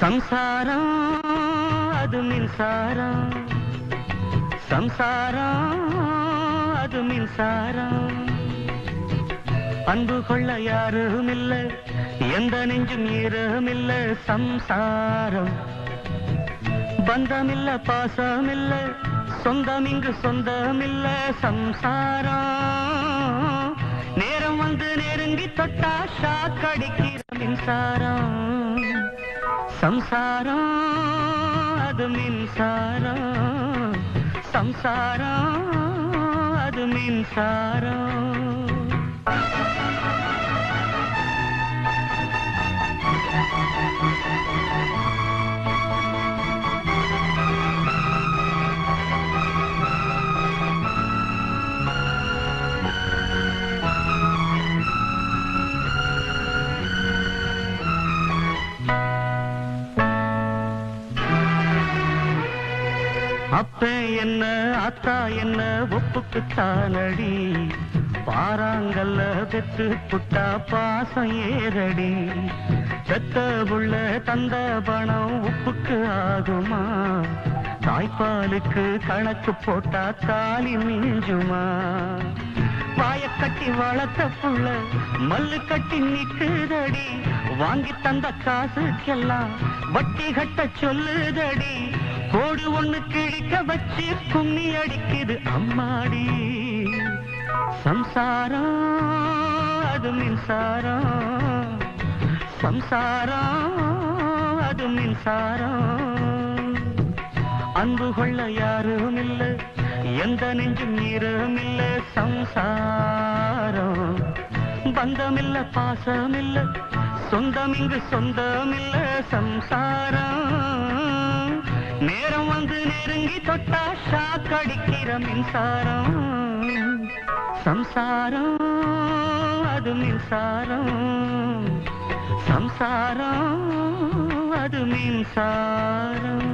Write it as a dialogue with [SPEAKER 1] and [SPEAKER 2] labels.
[SPEAKER 1] சம்சாரம் அது மின்சாரம், சம்சாரம் அது மின்சாரம். அன்பு கொள்ள யாரும் இல்ல, எந்த நெஞ்சும் ஈரமில்ல. சம்சாரம் பந்தமில்ல, பாசமில்ல, சொந்தம் இங்கு சொந்தமில்ல. சம்சாரம் நேரம் வந்து நெருங்கி தொட்டா ஷாக் அடிக்கிற மின்சாரம். சம்சாரம் அது மின்சாரம், சம்சாரம் அது மின்சாரம். அப்ப என்ன அத்தா என்ன ஒப்புக்கு தானடி, பாறாங்கல்ல பெத்து புட்டா பாசம் ஏறடி. பெத்த புள்ள தந்த பணம் உப்புக்கு ஆகுமா, தாய்ப்பாலுக்கு கணக்கு போட்டா தாலி மிஞ்சுமா. வாய கட்டி வளர்த்த புள்ள மல்லு கட்டி நிக்குதடி, வாங்கி தந்த காசுக்கெல்லாம் வட்டி கட்ட சொல்லுதடி. கோடு ஒண்ணு கிழிக்க வச்சு கும்மி அடிக்குது அம்மாடி. சம்சாரம் அது மின்சாரம், சம்சாரம் அது மின்சாரம். அன்பு கொள்ள யாரும் இல்ல, எந்த நெஞ்சும் ஈரமில்ல. சம்சாரம் பந்தமில்ல, பாசமில்ல, சொந்தம் இங்கு சொந்தமில்ல. சம்சாரம் நேரம் வந்து நெருங்கி தொட்டா ஷாக் அடிக்கிற மின்சாரம். சம்சாரம் அது மின்சாரம், சம்சாரம் அது மின்சாரம்.